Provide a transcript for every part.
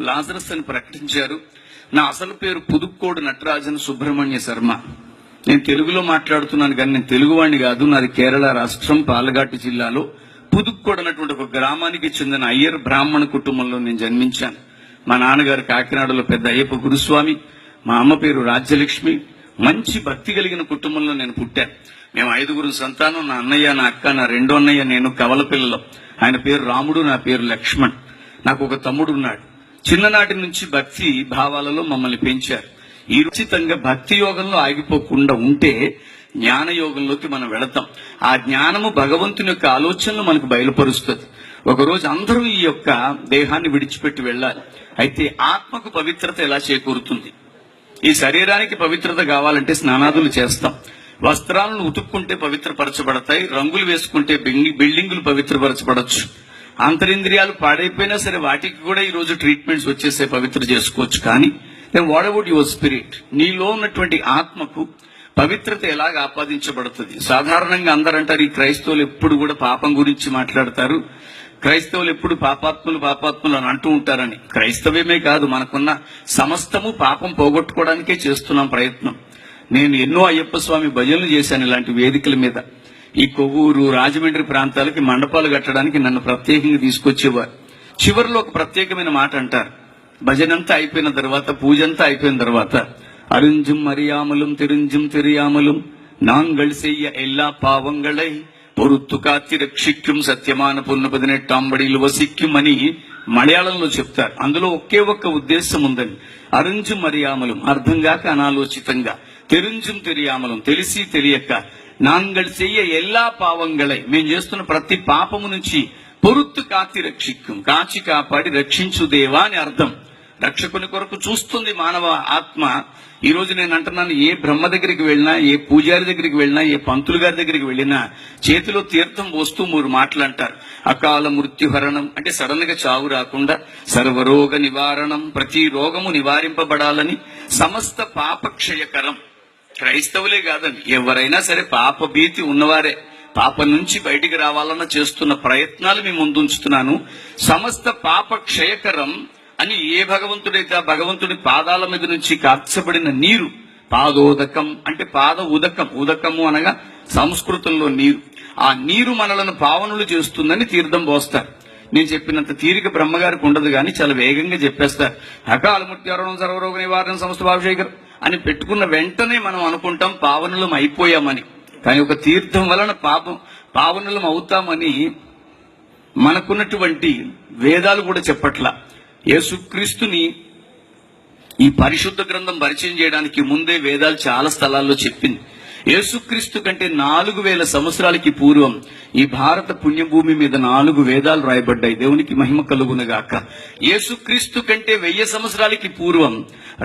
Lazarus అని ప్రకటించారు. నా అసలు పేరు పుదుక్కోడు నటరాజన్ సుబ్రహ్మణ్య శర్మ. నేను తెలుగులో మాట్లాడుతున్నాను కానీ నేను తెలుగువాణ్ణి కాదు. నాది కేరళ రాష్ట్రం పాలఘాట్ జిల్లాలో పుదుక్కోడు అన్నటువంటి ఒక గ్రామానికి చెందిన అయ్యర్ బ్రాహ్మణ కుటుంబంలో నేను జన్మించాను. మా నాన్నగారు కాకినాడలో పెద్ద అయ్యప్ప గురుస్వామి, మా అమ్మ పేరు రాజ్యలక్ష్మి. మంచి భక్తి కలిగిన కుటుంబంలో నేను పుట్టాను. మేము 5 సంతానం. నా అన్నయ్య, నా అక్క, నా రెండో అన్నయ్య, నేను కవల పిల్లలు. ఆయన పేరు రాముడు, నా పేరు లక్ష్మణ్. నాకు ఒక తమ్ముడు ఉన్నాడు. చిన్ననాటి నుంచి భక్తి భావాలలో మమ్మల్ని పెంచారు. ఈ ఉచితంగా భక్తి యోగంలో ఆగిపోకుండా ఉంటే జ్ఞాన యోగంలోకి మనం వెళతాం. ఆ జ్ఞానము భగవంతుని యొక్క ఆలోచనలు మనకు బయలుపరుస్తుంది. ఒకరోజు అందరూ ఈ యొక్క దేహాన్ని విడిచిపెట్టి వెళ్ళాలి. అయితే ఆత్మకు పవిత్రత ఎలా చేకూరుతుంది? ఈ శరీరానికి పవిత్రత కావాలంటే స్నానాదులు చేస్తాం. వస్త్రాలను ఉతుక్కుంటే పవిత్రపరచబడతాయి. రంగులు వేసుకుంటే బిల్డింగులు పవిత్రపరచబడచ్చు. అంతరింద్రియాలు పాడైపోయినా సరే వాటికి కూడా ఈ రోజు ట్రీట్మెంట్స్ వచ్చేసే పవిత్ర చేసుకోవచ్చు. కానీ వాట్ అబౌట్ యువర్ స్పిరిట్? నీలో ఉన్నటువంటి ఆత్మకు పవిత్రత ఎలాగ ఆపాదించబడుతుంది? సాధారణంగా అందరంటారు ఈ క్రైస్తవులు ఎప్పుడు కూడా పాపం గురించి మాట్లాడతారు, క్రైస్తవులు ఎప్పుడు పాపాత్ములు అని అంటూ ఉంటారని. క్రైస్తవ్యమే కాదు, మనకున్న సమస్తము పాపం పోగొట్టుకోవడానికే చేస్తున్నాం ప్రయత్నం. నేను ఎన్నో అయ్యప్ప స్వామి భజనలు చేశాను ఇలాంటి వేదికల మీద. ఈ కొవ్వూరు, రాజమండ్రి ప్రాంతాలకి మండపాలు కట్టడానికి నన్ను ప్రత్యేకంగా తీసుకొచ్చేవారు. చివరిలో ఒక ప్రత్యేకమైన మాట అంటారు. భజనంతా అయిపోయిన తర్వాత, పూజంతా అయిపోయిన తర్వాత, అరుంజుం అరియామలం తిరుంజుం తెరియామలం నాంగళ్ సెయ్య ఎల్లా పావంగళై పొరుత్తు కాత్తి రక్షిక్యం సత్యమాన పున్నపదినెట్టాంబడిలు వసిక్యం అని మలయాళంలో చెప్తారు. అందులో ఒకే ఒక్క ఉద్దేశం ఉందని. అరుంజుం అరియామలం అర్థం కాక అనాలోచితంగా, తెరుంజుం తెరియామలం తెలిసి తెలియక, నాంగళ్ చెయ్య ఎల్లా పావంగళై మేము చేస్తున్న ప్రతి పాపము నుంచి పొరుత్తు కాతి రక్షిక్యం కాచి కాపాడి రక్షించు దేవా అని అర్థం. రక్షకుని కొరకు చూస్తుంది మానవ ఆత్మ. ఈ రోజు నేను అంటున్నాను, ఏ బ్రహ్మ దగ్గరికి వెళ్ళినా, ఏ పూజారి దగ్గరికి వెళ్ళినా, ఏ పంతులు గారి దగ్గరికి వెళ్ళినా చేతిలో తీర్థం పోస్తూ 3 మాటలు అంటారు. అకాల మృత్యుహరణం అంటే సడన్ గా చావు రాకుండా, సర్వరోగ నివారణం ప్రతి రోగము నివారింపబడాలని, సమస్త పాపక్షయకరం. క్రైస్తవులే కాదండి, ఎవరైనా సరే పాప భీతి ఉన్నవారే. పాపం నుంచి బయటికి రావాలన్న చేస్తున్న ప్రయత్నాలు మీ ముందుంచుతున్నాను. సమస్త పాప క్షయకరం అని ఏ భగవంతుడైతే ఆ భగవంతుడి పాదాల మీద నుంచి కార్చబడిన నీరు, పాదోదకం అంటే పాద ఉదకం, ఉదకము అనగా సంస్కృతంలో నీరు. ఆ నీరు మనలను పావనులు చేస్తుందని తీర్థం పోస్తారు. నేను చెప్పినంత తీరిక బ్రహ్మగారికి ఉండదు కానీ చాలా వేగంగా చెప్పేస్తారు. అకాల మృత్యుహరణం సర్వరోగ నివారణ సమస్త పాపక్షయకరం అని పెట్టుకున్న వెంటనే మనం అనుకుంటాం పావనులం అయిపోయామని. కానీ ఒక తీర్థం వలన పావనులం అవుతామని మనకున్నటువంటి వేదాలు కూడా చెప్పట్లా. యేసుక్రీస్తుని ఈ పరిశుద్ధ గ్రంథం పరిచయం చేయడానికి ముందే వేదాలు చాలా స్థలాల్లో చెప్పింది. యేసుక్రీస్తు కంటే 4000 సంవత్సరాలకి పూర్వం ఈ భారత పుణ్యభూమి మీద 4 వేదాలు రాయబడ్డాయి. దేవునికి మహిమ కలుగునగాక. యేసుక్రీస్తు కంటే 1000 సంవత్సరాలకి పూర్వం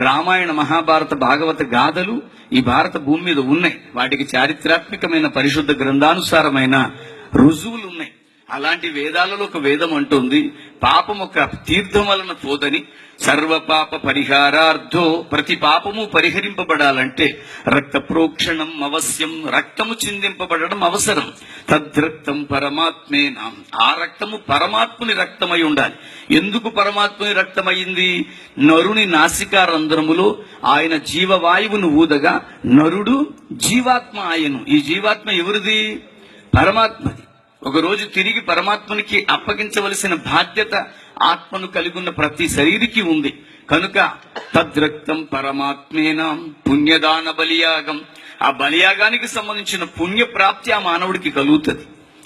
రామాయణ, మహాభారత, భాగవత గాథలు ఈ భారత భూమి మీద ఉన్నాయి. వాటికి చారిత్రాత్మకమైన పరిశుద్ధ గ్రంథానుసారమైన రుజువులు ఉన్నాయి. అలాంటి వేదాలలో ఒక వేదం అంటుంది, పాపం ఒక తీర్థం వలన పోదని, సర్వ పాప పరిహారార్థో ప్రతి పాపము పరిహరింపబడాలంటే రక్త ప్రోక్షణం అవశ్యం, రక్తము చిందింపబడడం అవసరం. తద్రక్తం పరమాత్మేనా, ఆ రక్తము పరమాత్ముని రక్తమై ఉండాలి. ఎందుకు పరమాత్ముని రక్తమైంది? నరుని నాసికారంధ్రములో ఆయన జీవవాయువును ఊదగా నరుడు జీవాత్మ ఆయను. ఈ జీవాత్మ ఎవరిది? పరమాత్మది. ఒకరోజు తిరిగి పరమాత్మనికి అప్పగించవలసిన బాధ్యత ఆత్మను కలిగి ఉన్న ప్రతి శరీరికి ఉంది. కనుక తద్రక్తం పరమాత్మేనా పుణ్యదాన బలియాగం, ఆ బలియాగానికి సంబంధించిన పుణ్యప్రాప్తి ఆ మానవుడికి కలుగుతుంది.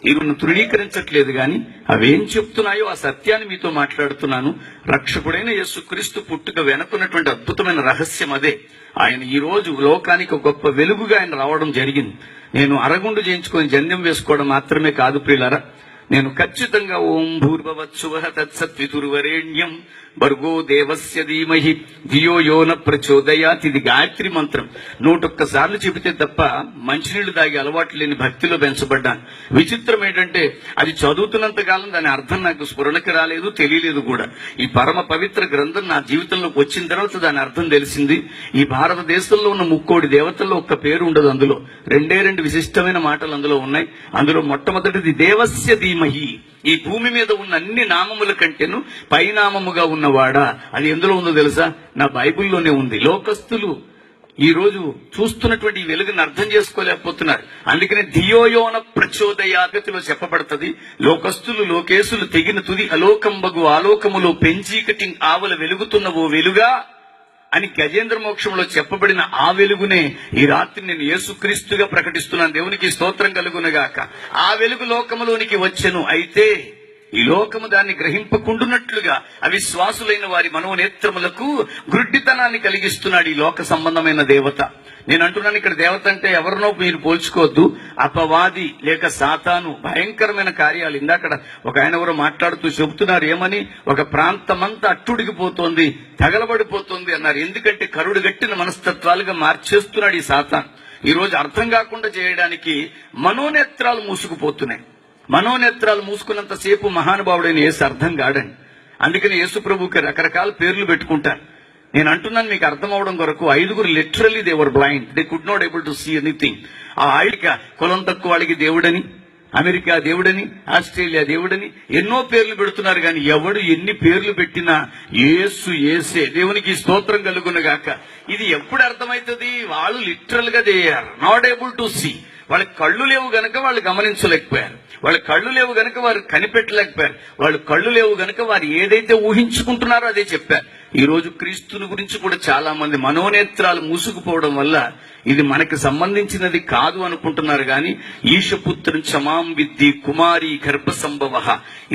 ఇవి తృణీకరించట్లేదు కానీ అవేం చెప్తున్నాయో ఆ సత్యాన్ని మీతో మాట్లాడుతున్నాను. రక్షకుడైన యేసుక్రీస్తు పుట్టుక వెనుకున్నటువంటి అద్భుతమైన రహస్యం అదే. ఆయన ఈ రోజు లోకానికి ఒక గొప్ప వెలుగుగా ఆయన రావడం జరిగింది. నేను అరగుండు చేయించుకొని జన్యం వేసుకోవడం మాత్రమే కాదు ప్రియులారా, నేను ఖచ్చితంగా ఓం భూర్భవత్సువః తత్సత్వితుర్వరేణ్యం భర్గో దేవస్య ధీమహి ధియో యో న ప్రచోదయాత్. ఇది గాయత్రి మంత్రం 101 సార్లు చెబితే తప్ప మంచినీళ్లు తాగే అలవాటు లేని భక్తిలో పెంచబడ్డాను. విచిత్రం ఏంటంటే అది చదువుతున్నంత కాలం దాని అర్థం నాకు స్ఫురణకి రాలేదు, తెలియలేదు కూడా. ఈ పరమ పవిత్ర గ్రంథం నా జీవితంలోకి వచ్చిన తర్వాత దాని అర్థం తెలిసింది. ఈ భారతదేశంలో ఉన్న 3 దేవతల్లో ఒక్క పేరు ఉండదు అందులో. 2 విశిష్టమైన మాటలు అందులో ఉన్నాయి. అందులో మొట్టమొదటిది దేవస్య ధీమహి. ధీమహి, ఈ భూమి మీద ఉన్న అన్ని నామముల కంటేను పైనామముగా ఉన్నవాడా. అది ఎందులో ఉందో తెలుసా? నా బైబిల్లోనే ఉంది. లోకస్తులు ఈ రోజు చూస్తున్నటువంటి ఈ వెలుగుని అర్థం చేసుకోలేకపోతున్నారు. అందుకనే ధియోయోన ప్రచోదయాగతిలో చెప్పబడుతుంది, లోకస్తులు లోకేశులు తెగిన తుది అలోకంబగు ఆలోకములో పెంచీకటి ఆవల వెలుగుతున్న ఓ వెలుగా అని గజేంద్ర మోక్షంలో చెప్పబడిన ఆ వెలుగునే ఈ రాత్రి నేను యేసుక్రీస్తుగా ప్రకటిస్తున్నాను. దేవునికి స్తోత్రం కలుగునగాక. ఆ వెలుగు లోకములోనికి వచ్చెను. అయితే ఈ లోకము దాన్ని గ్రహింపకుండునట్లుగా అవిశ్వాసులైన వారి మనోనేత్రములకు గ్రుడ్డితనాన్ని కలిగిస్తున్నాడు ఈ లోక సంబంధమైన దేవత. నేను అంటున్నాను, ఇక్కడ దేవత అంటే ఎవరినో మీరు పోల్చుకోవద్దు. అపవాది లేక సాతాను భయంకరమైన కార్యాలు. ఇందాక ఒక ఆయన ఎవరో మాట్లాడుతూ చెబుతున్నారు, ఏమని, ఒక ప్రాంతమంతా అట్టుడిగిపోతోంది, తగలబడిపోతుంది అన్నారు. ఎందుకంటే కరుడు గట్టిన మనస్తత్వాలుగా మార్చేస్తున్నాడు ఈ సాతాను. ఈ రోజు అర్థం కాకుండా చేయడానికి మనోనేత్రాలు మూసుకుపోతున్నాయి. మనోనేత్రాలు మూసుకున్నంతసేపు మహానుభావుడైన యేసు అర్థం కాడండి. అందుకని యేసు ప్రభుకి రకరకాల పేర్లు పెట్టుకుంటారు. నేను అంటున్నాను మీకు అర్థం అవడం కొరకు, 5 literally they were blind, they could not able to see anything. ఆ ఐడిక కులం తక్కువ వాడికి దేవుడని, అమెరికా దేవుడని, ఆస్ట్రేలియా దేవుడని ఎన్నో పేర్లు పెడుతున్నారు. కానీ ఎవడు ఎన్ని పేర్లు పెట్టినా యేసు యేసే. దేవునికి స్తోత్రం కలుగునగాక. ఇది ఎప్పుడు అర్థమవుతుంది? వాళ్ళు లిటరల్ గా they are not able to see. వాళ్ళకి కళ్ళు లేవు గనక వాళ్ళు గమనించలేకపోయారు. వాళ్ళ కళ్ళు లేవు గనక వారు కనిపెట్టలేకపోయారు. వాళ్ళు కళ్ళు లేవు గనక వారు ఏదైతే ఊహించుకుంటున్నారో అదే చెప్పారు. ఈ రోజు క్రీస్తుని గురించి కూడా చాలా మంది మనోనేత్రాలు మూసుకుపోవడం వల్ల ఇది మనకి సంబంధించినది కాదు అనుకుంటున్నారు. కానీ ఈశపుత్రం చమాం విద్ది కుమారి గర్భ సంభవ,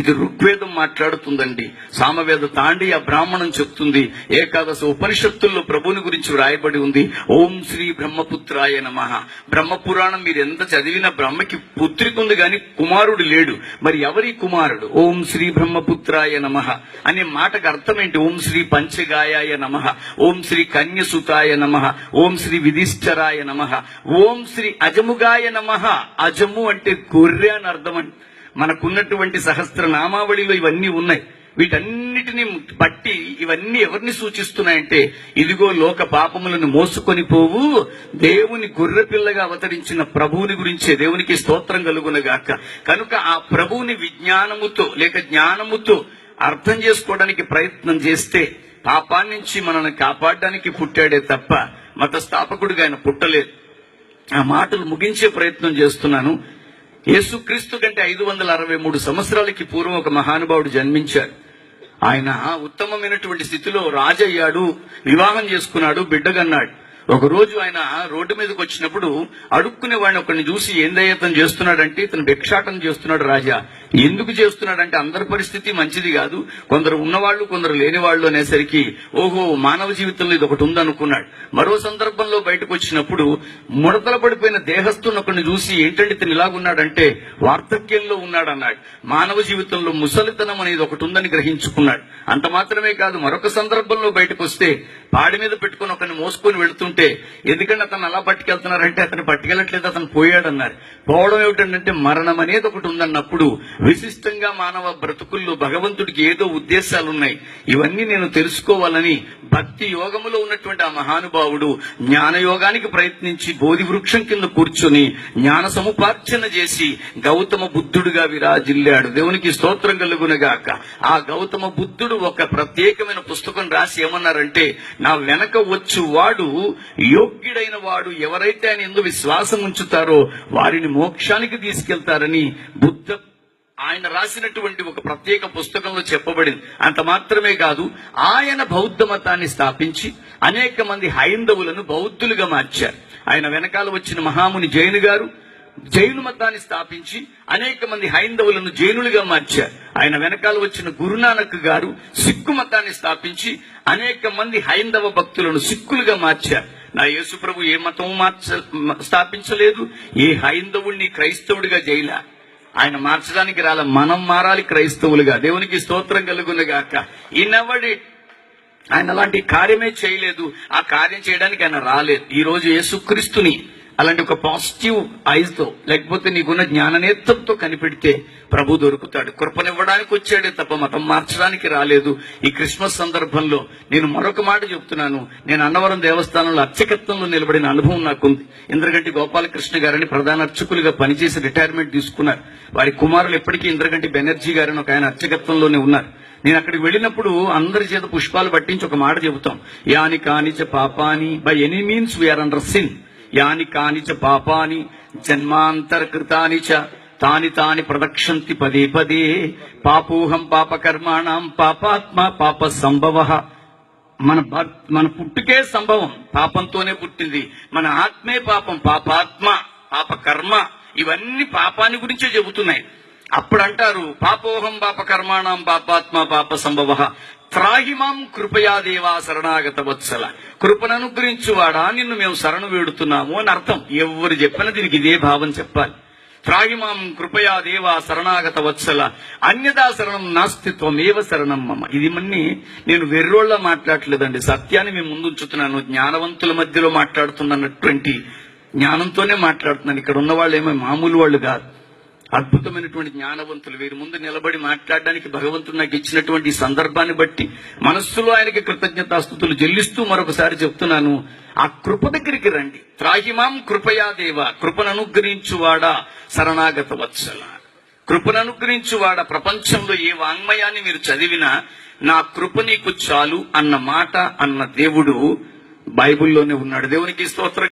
ఇది ఋగ్వేదం మాట్లాడుతుందండి. సామవేద తాండి ఆ బ్రాహ్మణం చెప్తుంది. ఏకాదశ ఉపనిషత్తుల్లో ప్రభుని గురించి వ్రాయబడి ఉంది. ఓం శ్రీ బ్రహ్మపుత్రాయ నమః. బ్రహ్మపురాణం మీరు ఎంత చదివినా బ్రహ్మకి పుత్రిక ఉంది కానీ కుమారుడు లేడు. మరి ఎవరి కుమారుడు? ఓం శ్రీ బ్రహ్మపుత్రాయ నమః అనే మాటకు అర్థం ఏంటి? ఓం శ్రీ పంచగాయాయ నమః, ఓం శ్రీ కన్యసుతాయ నమః, ఓం శ్రీ విధిష్ఠరాయ నమః, ఓం శ్రీ అజముగాయ నమః. అజము అంటే గొర్రె అని అర్థం అండి. మనకున్నటువంటి సహస్ర నామావళిలో ఇవన్నీ ఉన్నాయి. వీటన్నిటిని బట్టి ఇవన్నీ ఎవరిని సూచిస్తున్నాయంటే, ఇదిగో లోక పాపములను మోసుకొని పోవు దేవుని గొర్రె పిల్లగా అవతరించిన ప్రభువుని గురించే. దేవునికి స్తోత్రం కలుగునగాక. కనుక ఆ ప్రభువుని విజ్ఞానముతో లేక జ్ఞానముతో అర్థం చేసుకోవడానికి ప్రయత్నం చేస్తే పాపాన్ని నుంచి మనల్ని కాపాడడానికి పుట్టాడే తప్ప మత స్థాపకుడిగా ఆయన పుట్టలేదు. ఆ మాటలు ముగించే ప్రయత్నం చేస్తున్నాను. యేసుక్రీస్తు కంటే 563 సంవత్సరాలకి పూర్వం ఒక మహానుభావుడు జన్మించాడు. ఆయన ఉత్తమమైనటువంటి స్థితిలో రాజయ్యాడు, వివాహం చేసుకున్నాడు, బిడ్డగన్నాడు. ఒక రోజు ఆయన రోడ్డు మీదకి వచ్చినప్పుడు అడుక్కునే వాడిని ఒకరిని చూసి, ఏందయ్య ఇతను చేస్తున్నాడంటే, ఇతను భిక్షాటన చేస్తున్నాడు రాజా. ఎందుకు చేస్తున్నాడంటే, అందరి పరిస్థితి మంచిది కాదు, కొందరు ఉన్నవాళ్లు కొందరు లేని వాళ్ళు అనేసరికి ఓహో మానవ జీవితంలో ఇది ఒకటి ఉందనుకున్నాడు. మరో సందర్భంలో బయటకు వచ్చినప్పుడు ముడతల పడిపోయిన దేహస్తుని ఒకరిని చూసి, ఏంటంటే ఇతను ఇలాగున్నాడంటే వార్ధక్యంలో ఉన్నాడన్నాడు. మానవ జీవితంలో ముసలితనం అనేది ఒకటి ఉందని గ్రహించుకున్నాడు. అంత మాత్రమే కాదు, మరొక సందర్భంలో బయటకు వస్తే పాడి మీద పెట్టుకుని ఒకరిని మోసుకొని వెళుతుంటే, ఎందుకంటే అతను అలా పట్టుకెళ్తున్నారంటే అతను పట్టుకెళ్ళట్లేదు, అతను పోయాడన్నారు. పోవడం ఏమిటంటే మరణం అనేది ఒకటి ఉందన్నప్పుడు విశిష్టంగా మానవ బ్రతుకుల్లో భగవంతుడికి ఏదో ఉద్దేశాలున్నాయి. ఇవన్నీ నేను తెలుసుకోవాలని భక్తి యోగములో ఉన్నటువంటి ఆ మహానుభావుడు జ్ఞానయోగానికి ప్రయత్నించి బోధి వృక్షం కింద కూర్చొని జ్ఞాన సముపార్జన చేసి గౌతమ బుద్ధుడుగా విరాజిల్లాడు. దేవునికి స్తోత్రం కలుగునగాక. ఆ గౌతమ బుద్ధుడు ఒక ప్రత్యేకమైన పుస్తకం రాసి ఏమన్నారంటే, నా వెనక వచ్చువాడు యోగ్యుడైన వాడు, ఎవరైతే ఆయన యందు విశ్వాసం ఉంచుతారో వారిని మోక్షానికి తీసుకెళ్తారని ఆయన రాసినటువంటి ఒక ప్రత్యేక పుస్తకంలో చెప్పబడింది. అంత మాత్రమే కాదు, ఆయన బౌద్ధ మతాన్ని స్థాపించి అనేక మంది హైందవులను బౌద్ధులుగా మార్చారు. ఆయన వెనకాల వచ్చిన మహాముని జైను గారు జైను మతాన్ని స్థాపించి అనేక మంది హైందవులను జైనులుగా మార్చారు. ఆయన వెనకాల వచ్చిన గురునానక్ గారు సిక్కు మతాన్ని స్థాపించి అనేక మంది హైందవ భక్తులను సిక్కులుగా మార్చారు. నా యేసు ప్రభు ఏ మతం స్థాపించలేదు, ఏ హైందవుడిని క్రైస్తవుడిగా జైలా. ఆయన మార్చడానికి రాల, మనం మారాలి క్రైస్తవులుగా. దేవునికి స్తోత్రం కలుగునుగాక. ఆయన అలాంటి కార్యమే చేయలేదు, ఆ కార్యం చేయడానికి ఆయన రాలేదు. ఈ రోజు యేసుక్రీస్తుని అలాంటి ఒక పాజిటివ్ ఐజ్ తో, లేకపోతే నీకున్న జ్ఞాననేత్రంతో కనిపెడితే ప్రభు దొరుకుతాడు. కృపనివ్వడానికి వచ్చాడే తప్ప మతం మార్చడానికి రాలేదు. ఈ క్రిస్మస్ సందర్భంలో నేను మరొక మాట చెప్తున్నాను. నేను అన్నవరం దేవస్థానంలో అర్చకత్వంలో నిలబడిన అనుభవం నాకుంది. ఇంద్రగంటి గోపాలకృష్ణ గారని ప్రధాన అర్చకులుగా పనిచేసి రిటైర్మెంట్ తీసుకున్నారు. వారి కుమారులు ఎప్పటికీ ఇంద్రగంటి బెనర్జీ గారని ఒక ఆయన అర్చకత్వంలోనే ఉన్నారు. నేను అక్కడికి వెళ్ళినప్పుడు అందరి చేత పుష్పాలు పట్టించి ఒక మాట చెబుతాం, యాని కానిచ పాపాని, by any means we are under sin, యాని కానిచ పాపాని జన్మాంతరకృతాని చ తాని తాని ప్రదక్షంతి పదే పదే, పాపోహం పాపకర్మాణం పాపాత్మ పాప సంభవ. మన పుట్టుకే సంభవం, పాపంతోనే పుట్టింది. మన ఆత్మే పాపం, పాపాత్మ పాపకర్మ, ఇవన్నీ పాపాన్ని గురించే చెబుతున్నాయి. అప్పుడు అంటారు, పాపోహం పాపకర్మాణం పాపాత్మ పాప సంభవ, త్రాహిమాం కృపయా దేవా శరణాగత వత్సల. కృపను అనుగ్రహించువాడా నిన్ను మేము శరణు వేడుతున్నాము అని అర్థం. ఎవరు చెప్పినా దీనికి ఇదే భావం చెప్పాలి. త్రాహిమాం కృపయా దేవా శరణాగత వత్సల, అన్యదా శరణం నాస్తిత్వమేవ శరణం మమ. ఇది మన్ని నేను వెర్రోళ్ళ మాట్లాడలేదండి, సత్యాన్ని మేము ముందుంచుతున్నాను. జ్ఞానవంతుల మధ్యలో మాట్లాడుతున్నటువంటి జ్ఞానంతోనే మాట్లాడుతున్నాను. ఇక్కడ ఉన్న వాళ్ళు ఏమో మామూలు వాళ్ళు కాదు, అద్భుతమైనటువంటి జ్ఞానవంతులు. వీరి ముందు నిలబడి మాట్లాడడానికి భగవంతుడు నాకు ఇచ్చినటువంటి సందర్భాన్ని బట్టి మనస్సులో ఆయనకి కృతజ్ఞతాస్తుతులు చెల్లిస్తూ మరొకసారి చెప్తున్నాను, ఆ కృప దగ్గరికి రండి. త్రాహిమాం కృపయా దేవ, కృపను అనుగ్రహించువాడా శరణాగత వత్సల. కృపను అనుగ్రహించువాడా, ప్రపంచంలో ఏ వాంగ్మయాన్ని మీరు చదివినా నా కృప నీకు చాలు అన్న మాట అన్న దేవుడు బైబిల్లోనే ఉన్నాడు. దేవునికి స్తోత్రం.